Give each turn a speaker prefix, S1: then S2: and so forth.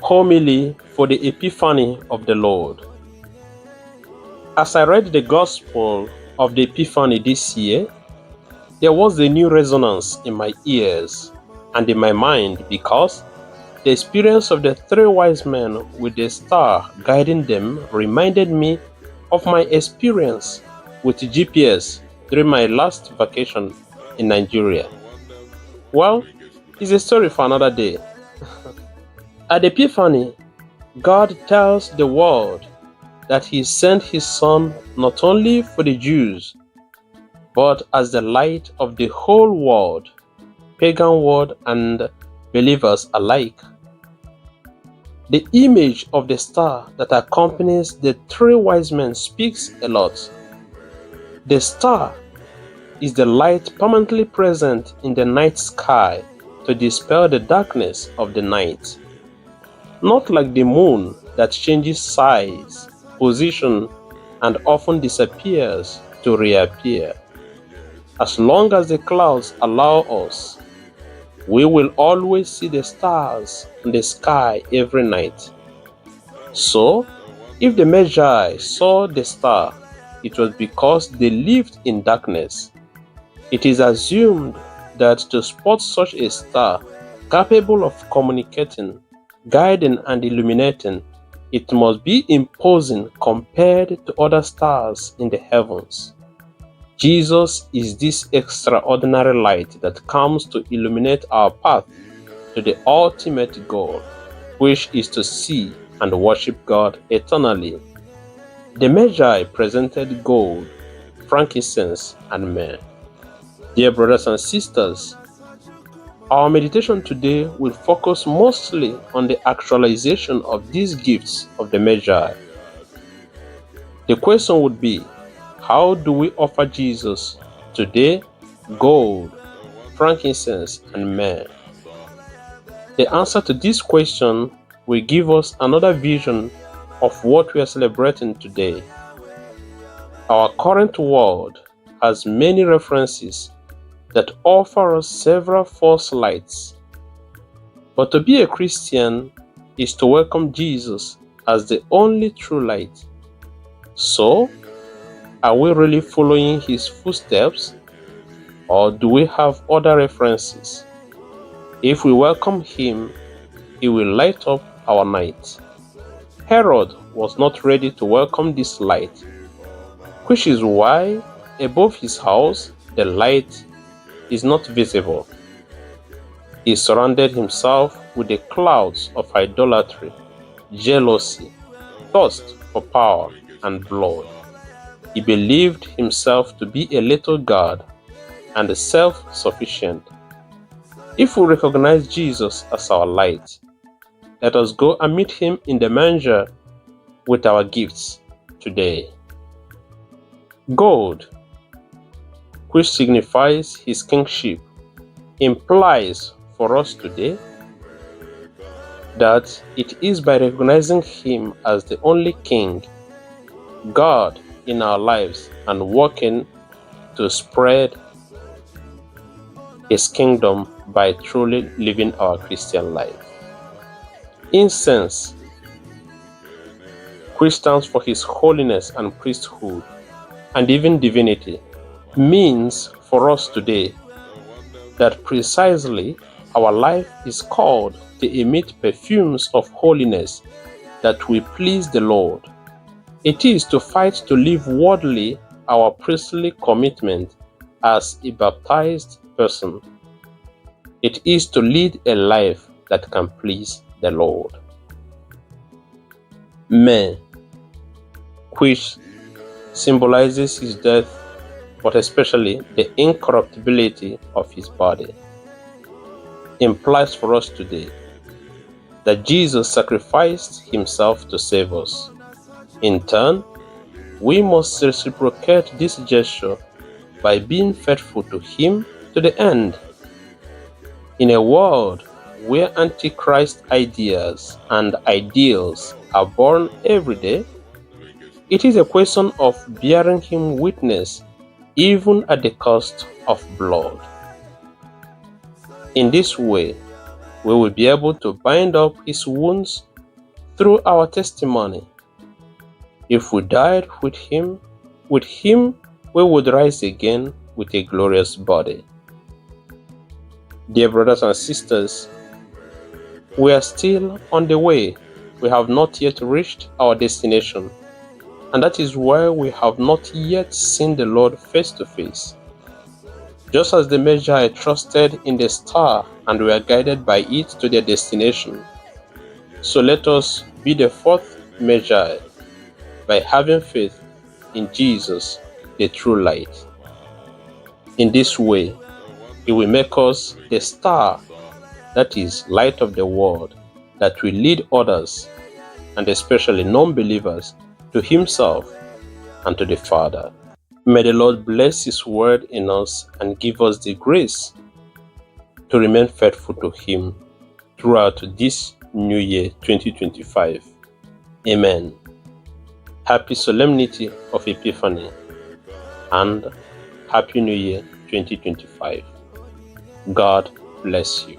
S1: Homily for the Epiphany of the Lord. As I read the Gospel of the Epiphany this year, there was a new resonance in my ears and in my mind because the experience of the three wise men with the star guiding them reminded me of my experience with GPS during my last vacation in Nigeria. Well, it's a story for another day. At Epiphany, God tells the world that He sent His Son not only for the Jews, but as the light of the whole world, pagan world and believers alike. The image of the star that accompanies the three wise men speaks a lot. The star is the light permanently present in the night sky to dispel the darkness of the night. Not like the moon that changes size, position, and often disappears to reappear. As long as the clouds allow us, we will always see the stars in the sky every night. So, if the Magi saw the star, it was because they lived in darkness. It is assumed that to spot such a star, capable of communicating, guiding, and illuminating, it must be imposing compared to other stars in the heavens. Jesus is this extraordinary light that comes to illuminate our path to the ultimate goal, which is to see and worship God eternally. The Magi presented gold, frankincense, and myrrh. Dear brothers and sisters, our meditation today will focus mostly on the actualization of these gifts of the Magi. The question would be, how do we offer Jesus today gold, frankincense, and myrrh? The answer to this question will give us another vision of what we are celebrating today. Our current world has many references that offer us several false lights. But to be a Christian is to welcome Jesus as the only true light. So, are we really following His footsteps, or do we have other references? If we welcome Him, He will light up our night. Herod was not ready to welcome this light, which is why above his house the light is not visible. He surrounded himself with the clouds of idolatry, jealousy, thirst for power, and blood. He believed himself to be a little God and self-sufficient. If we recognize Jesus as our light, let us go and meet Him in the manger with our gifts today. Gold, which signifies His kingship, implies for us today that it is by recognizing Him as the only King, God in our lives, and working to spread His kingdom by truly living our Christian life. Incense, which stands for His holiness and priesthood, and even divinity, means for us today that precisely our life is called to emit perfumes of holiness that will please the Lord. It is to fight to live worthily our priestly commitment as a baptized person. It is to lead a life that can please the Lord. Myrrh, which symbolizes His death, but especially the incorruptibility of His body, implies for us today that Jesus sacrificed Himself to save us. In turn, we must reciprocate this gesture by being faithful to Him to the end. In a world where Antichrist ideas and ideals are born every day, it is a question of bearing Him witness even at the cost of blood. In this way, we will be able to bind up His wounds through our testimony. If we died with him we would rise again with a glorious body. Dear brothers and sisters, we are still on the way. We have not yet reached our destination, and that is why we have not yet seen the Lord face to face. Just as the Magi trusted in the star and were guided by it to their destination, so let us be the fourth Magi by having faith in Jesus, the true light. In this way, He will make us the star, that is, light of the world, that will lead others, and especially non-believers, to Himself and to the Father. May the Lord bless His word in us and give us the grace to remain faithful to Him throughout this new year 2025. Amen. Happy Solemnity of Epiphany and Happy New Year 2025. God bless you.